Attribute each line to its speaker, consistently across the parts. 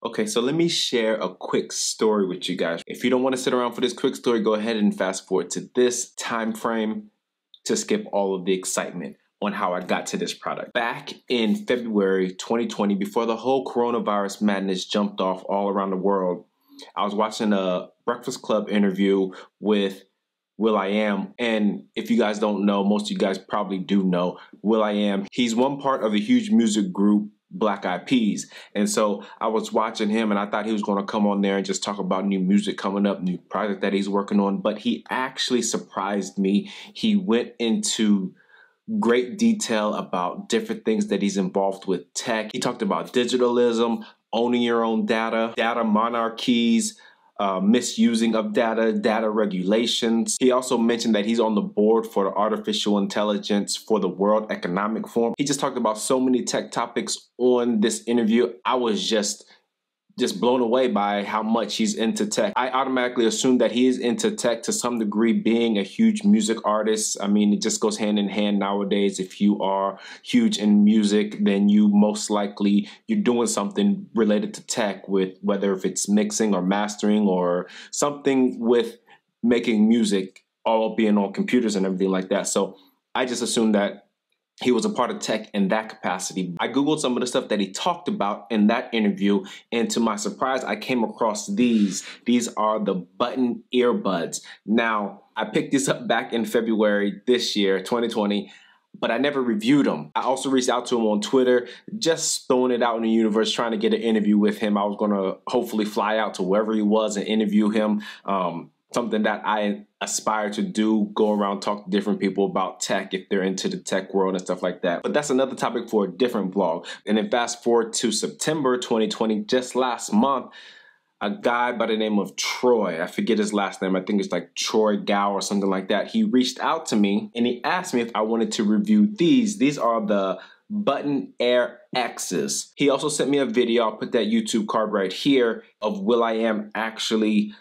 Speaker 1: Okay, so let me share a quick story with you guys. If you don't want to sit around for this quick story, go ahead and fast forward to this time frame to skip all of the excitement on how I got to this product. Back in February 2020, before the whole coronavirus madness jumped off all around the world, I was watching a Breakfast Club interview with Will.i.am. And if you guys don't know, most of you guys probably do know Will.i.am. He's one part of a huge music group, Black Eyed Peas. And so I was watching him and I thought he was going to come on there and just talk about new music coming up, new project that he's working on. But he actually surprised me. He went into great detail about different things that he's involved with tech. He talked about digitalism, owning your own data, data monarchies, misusing of data, data regulations. He also mentioned that he's on the board for the artificial intelligence for the World Economic Forum. He just talked about so many tech topics on this interview. I was just blown away by how much he's into tech. I automatically assumed that he is into tech to some degree, being a huge music artist. I mean, it just goes hand in hand nowadays. If you are huge in music, then you most likely, you're doing something related to tech, with whether if it's mixing or mastering or something with making music, all being on computers and everything like that. So I just assumed that he was a part of tech in that capacity. I Googled some of the stuff that he talked about in that interview, and to my surprise, I came across these. These are the button earbuds. Now, I picked these up back in February this year, 2020, but I never reviewed them. I also reached out to him on Twitter, just throwing it out in the universe, trying to get an interview with him. I was gonna hopefully fly out to wherever he was and interview him. Something that I aspire to do, go around, talk to different people about tech if they're into the tech world and stuff like that. But that's another topic for a different vlog. And then fast forward to September 2020, just last month, a guy by the name of Troy, I forget his last name, I think it's like Troy Gow or something like that. He reached out to me and he asked me if I wanted to review these. These are the button Air X's. He also sent me a video, I'll put that YouTube card right here, of Will.i.am actually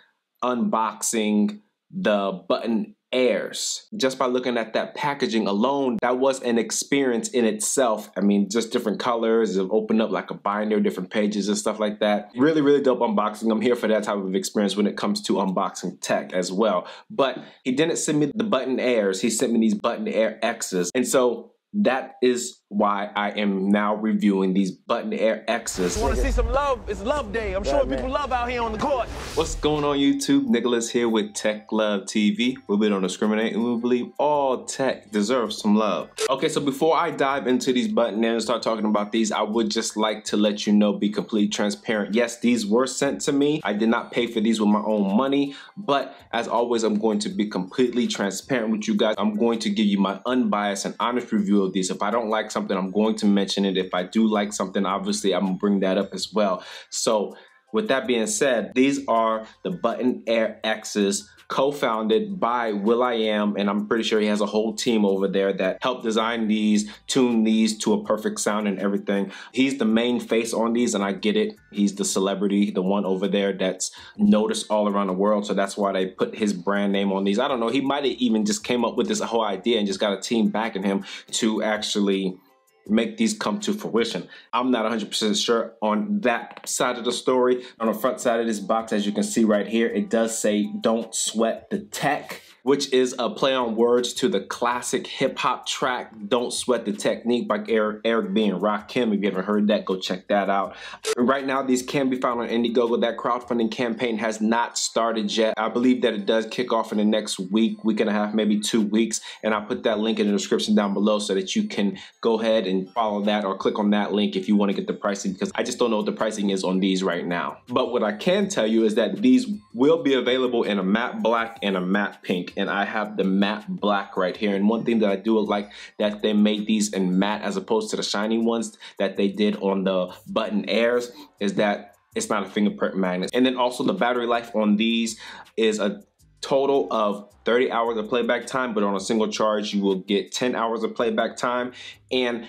Speaker 1: unboxing the button Airs. Just by looking at that packaging alone, that was an experience in itself. I mean, just different colors, it opened up like a binder, different pages and stuff like that. Really, really dope unboxing. I'm here for that type of experience when it comes to unboxing tech as well. But he didn't send me the button Airs, he sent me these button Air X's. And so that is why I am now reviewing these button Air X's.
Speaker 2: You want to see some love? It's Love Day. I'm sure people love out here on the court.
Speaker 1: What's going on YouTube? Nicholas here with Tech Love TV. We don't discriminate and we believe all tech deserves some love. Okay, so before I dive into these button Airs and start talking about these, I would just like to let you know, be completely transparent. Yes, these were sent to me. I did not pay for these with my own money, but as always, I'm going to be completely transparent with you guys. I'm going to give you my unbiased and honest review of these. If I don't like something, I'm going to mention it. If I do like something, obviously I'm gonna bring that up as well. So with that being said, these are the button Air X's, co-founded by Will.i.am, and I'm pretty sure he has a whole team over there that helped design these, tune these to a perfect sound and everything. He's the main face on these, and I get it. He's the celebrity, the one over there that's noticed all around the world, so that's why they put his brand name on these. I don't know, he might have even just came up with this whole idea and just got a team backing him to actually make these come to fruition. I'm not 100% sure on that side of the story. On the front side of this box, as you can see right here, it does say, "Don't sweat the tech," which is a play on words to the classic hip hop track, "Don't Sweat the Technique" by Eric B. and Rakim. If you haven't heard that, go check that out. Right now, these can be found on Indiegogo. That crowdfunding campaign has not started yet. I believe that it does kick off in the next week and a half, maybe 2 weeks. And I'll put that link in the description down below so that you can go ahead and follow that or click on that link if you want to get the pricing, because I just don't know what the pricing is on these right now. But what I can tell you is that these will be available in a matte black and a matte pink. And I have the matte black right here. And one thing that I do like that they made these in matte as opposed to the shiny ones that they did on the button Airs is that it's not a fingerprint magnet. And then also the battery life on these is a total of 30 hours of playback time, but on a single charge, you will get 10 hours of playback time. And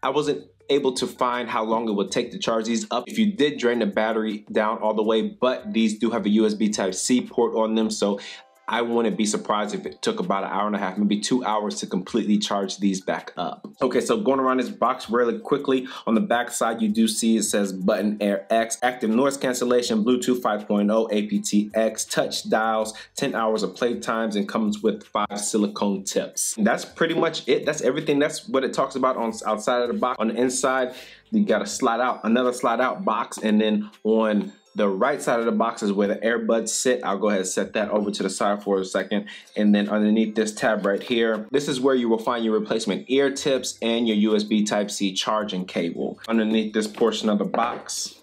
Speaker 1: I wasn't able to find how long it would take to charge these up if you did drain the battery down all the way, but these do have a USB Type-C port on them. So I wouldn't be surprised if it took about an hour and a half, maybe 2 hours to completely charge these back up. Okay, so going around this box really quickly, on the back side you do see it says button Air X, active noise cancellation, Bluetooth 5.0, aptX, touch dials, 10 hours of play times, and comes with 5 silicone tips. And that's pretty much it. That's everything. That's what it talks about on outside of the box. On the inside, you got another slide out box, and then on the right side of the box is where the earbuds sit. I'll go ahead and set that over to the side for a second. And then underneath this tab right here, this is where you will find your replacement ear tips and your USB Type-C charging cable. Underneath this portion of the box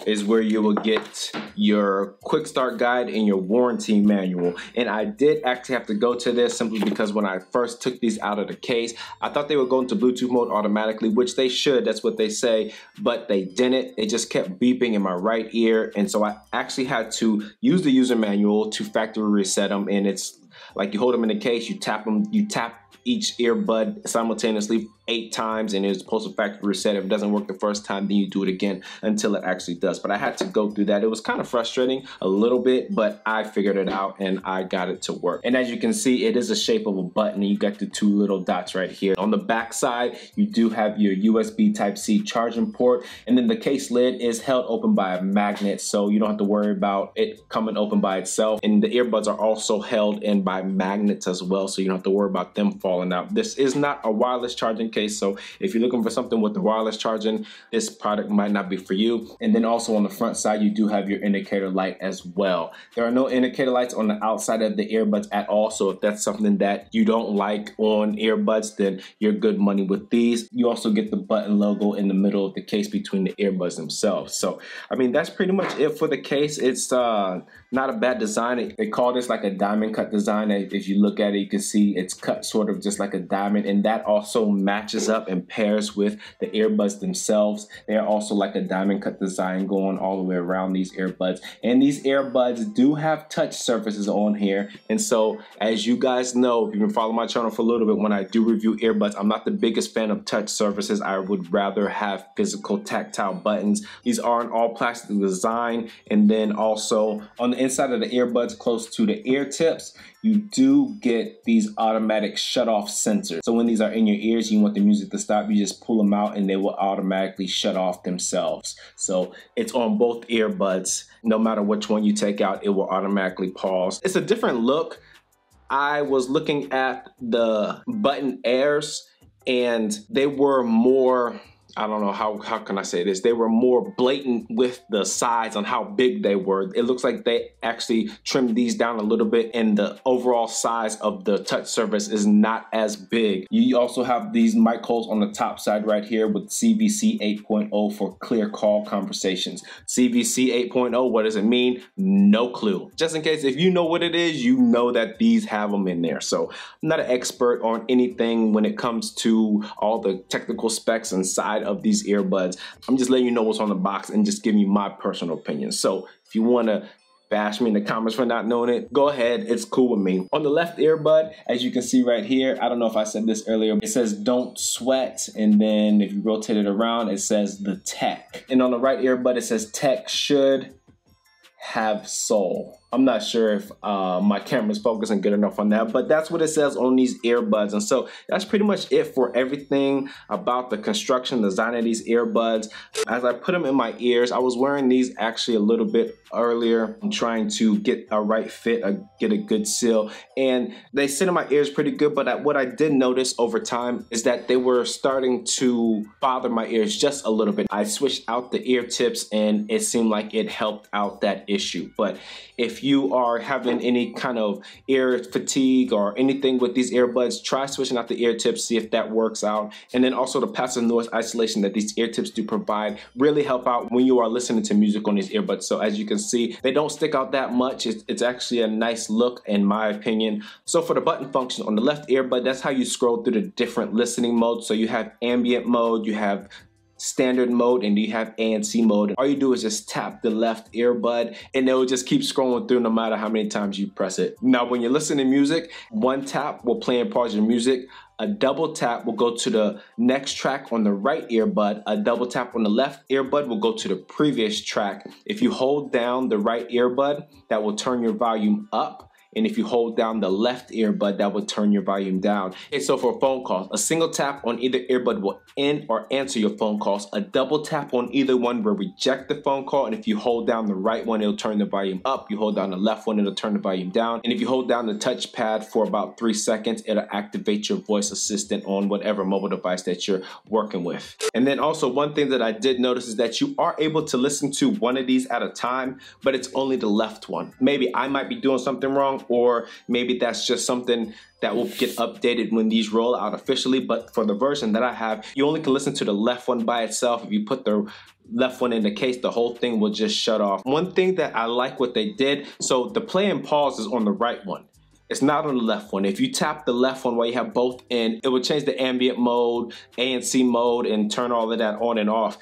Speaker 1: is where you will get your quick start guide and your warranty manual. And I did actually have to go to this simply because when I first took these out of the case, I thought they would go into Bluetooth mode automatically, which they should, that's what they say, but they didn't. It just kept beeping in my right ear. And so I actually had to use the user manual to factory reset them. And it's like you hold them in the case, you tap them, you tap each earbud simultaneously 8 times, and it's supposed to factory reset. If it doesn't work the first time, then you do it again until it actually does. But I had to go through that. It was kind of frustrating a little bit, but I figured it out and I got it to work. And as you can see, it is a shape of a button, and you got the 2 little dots right here. On the back side, you do have your USB Type-C charging port, and then the case lid is held open by a magnet, so you don't have to worry about it coming open by itself. And the earbuds are also held in by magnets as well, so you don't have to worry about them falling out. This is not a wireless charging case, so if you're looking for something with the wireless charging, this product might not be for you. And then also on the front side, you do have your indicator light as well. There are no indicator lights on the outside of the earbuds at all, so if that's something that you don't like on earbuds, then you're good money with these. You also get the button logo in the middle of the case between the earbuds themselves. So I mean, that's pretty much it for the case. It's not a bad design. They call this like a diamond cut design. If you look at it, you can see it's cut sort of just like a diamond, and that also matches up and pairs with the earbuds themselves. They're also like a diamond cut design going all the way around these earbuds. And these earbuds do have touch surfaces on here. And so as you guys know, if you've been following my channel for a little bit, when I do review earbuds, I'm not the biggest fan of touch surfaces. I would rather have physical tactile buttons. These are an all plastic design. And then also on the inside of the earbuds close to the ear tips, you do get these automatic shut off sensors. So when these are in your ears, you want the music to stop, you just pull them out and they will automatically shut off themselves. So it's on both earbuds. No matter which one you take out, it will automatically pause. It's a different look. I was looking at the button Airs and they were more, I don't know, how can I say this? They were more blatant with the size on how big they were. It looks like they actually trimmed these down a little bit, and the overall size of the touch surface is not as big. You also have these mic holes on the top side right here with CVC 8.0 for clear call conversations. CVC 8.0, what does it mean? No clue. Just in case if you know what it is, you know that these have them in there. So I'm not an expert on anything when it comes to all the technical specs inside of these earbuds. I'm just letting you know what's on the box and just giving you my personal opinion. So if you want to bash me in the comments for not knowing it, go ahead, it's cool with me. On the left earbud, as you can see right here, I don't know if I said this earlier, it says don't sweat, and then if you rotate it around, it says the tech. And on the right earbud, it says tech should have soul. I'm not sure if my camera's focusing good enough on that, but that's what it says on these earbuds. And so that's pretty much it for everything about the construction design of these earbuds. As I put them in my ears, I was wearing these actually a little bit earlier. I'm trying to get a right fit, get a good seal, and they sit in my ears pretty good. But what I did notice over time is that they were starting to bother my ears just a little bit. I switched out the ear tips and it seemed like it helped out that issue. But if you are having any kind of ear fatigue or anything with these earbuds, try switching out the ear tips, see if that works out. And then also the passive noise isolation that these ear tips do provide really help out when you are listening to music on these earbuds. So as you can see, they don't stick out that much. It's actually a nice look in my opinion. So for the button function on the left earbud, that's how you scroll through the different listening modes. So you have ambient mode, you have standard mode, and you have ANC mode. All you do is just tap the left earbud and it will just keep scrolling through no matter how many times you press it. Now when you're listening to music, one tap will play and pause your music. A double tap will go to the next track on the right earbud. A double tap on the left earbud will go to the previous track. If you hold down the right earbud, that will turn your volume up. and if you hold down the left earbud, that will turn your volume down. Okay, so for phone calls, a single tap on either earbud will end or answer your phone calls. A double tap on either one will reject the phone call, and if you hold down the right one, it'll turn the volume up. You hold down the left one, it'll turn the volume down. And if you hold down the touchpad for about 3 seconds, it'll activate your voice assistant on whatever mobile device that you're working with. And then also one thing that I did notice is that you are able to listen to one of these at a time, but it's only the left one. Maybe I might be doing something wrong, or maybe that's just something that will get updated when these roll out officially. But for the version that I have, you only can listen to the left one by itself. If you put the left one in the case, the whole thing will just shut off. One thing that I like what they did, so the play and pause is on the right one. It's not on the left one. If you tap the left one while you have both in, it will change the ambient mode, ANC mode, and turn all of that on and off.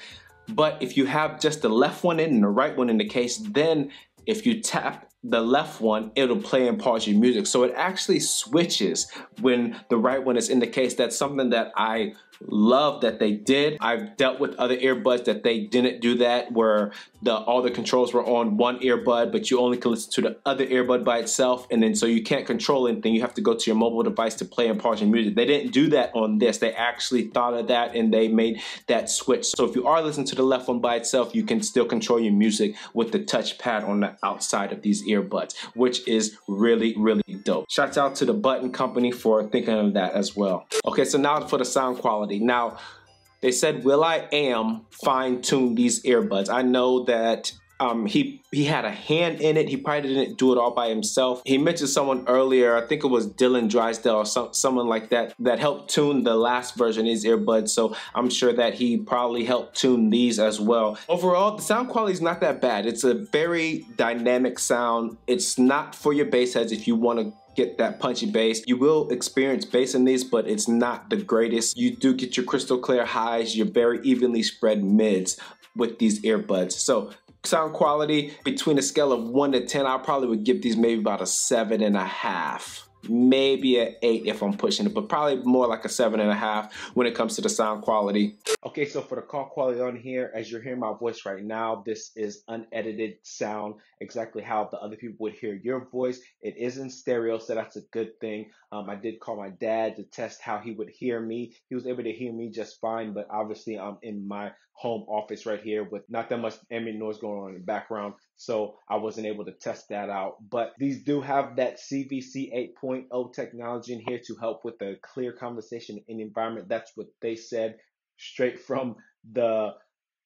Speaker 1: But if you have just the left one in and the right one in the case, then if you tap the left one, it'll play and pause your music. So it actually switches when the right one is in the case. That's something that I love that they did. I've dealt with other earbuds that they didn't do that, where all the controls were on one earbud, but you only can listen to the other earbud by itself, and then so you can't control anything. You have to go to your mobile device to play and pause your music. They didn't do that on this. They actually thought of that and they made that switch. So if you are listening to the left one by itself, you can still control your music with the touchpad on the outside of these earbuds, which is really, really dope. Shouts out to the Button Company for thinking of that as well. Okay, so now for the sound quality. Now, they said Will.i.am fine-tuned these earbuds. I know that he had a hand in it. He probably didn't do it all by himself. He mentioned someone earlier, I think it was Dylan Drysdale or someone like that, that helped tune the last version of his earbuds. So I'm sure that he probably helped tune these as well. Overall, the sound quality is not that bad. It's a very dynamic sound. It's not for your bass heads if you want to get that punchy bass. You will experience bass in these, but it's not the greatest. You do get your crystal clear highs, your very evenly spread mids with these earbuds. So sound quality, between a scale of 1 to 10, I probably would give these maybe about a 7.5. Maybe an 8 if I'm pushing it, but probably more like a 7.5 when it comes to the sound quality. Okay, so for the call quality on here, as you're hearing my voice right now, this is unedited sound, exactly how the other people would hear your voice. It is in stereo, so that's a good thing. I did call my dad to test how he would hear me. He was able to hear me just fine, but obviously I'm in my home office right here with not that much ambient noise going on in the background, so I wasn't able to test that out. But these do have that CVC 8.0 technology in here to help with the clear conversation in the environment. That's what they said, straight from the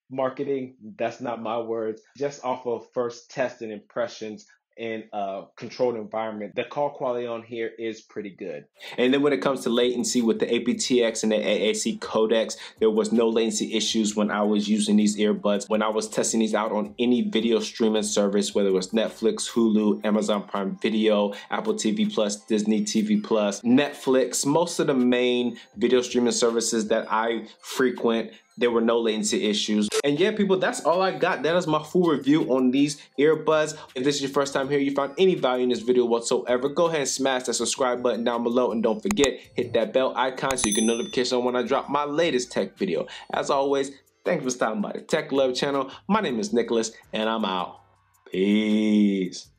Speaker 1: marketing. That's not my words. Just off of first test and impressions in a controlled environment, the call quality on here is pretty good. And then when it comes to latency with the aptX and the AAC codecs, there was no latency issues when I was using these earbuds. When I was testing these out on any video streaming service, whether it was Netflix, Hulu, Amazon Prime Video, Apple TV Plus, Disney TV Plus, Netflix, most of the main video streaming services that I frequent, there were no latency issues. And yeah, people, that's all I got. That is my full review on these earbuds. If this is your first time here, you found any value in this video whatsoever, go ahead and smash that subscribe button down below. And don't forget, hit that bell icon so you get notification when I drop my latest tech video. As always, thanks for stopping by the Tech Love channel. My name is Nicholas, and I'm out. Peace.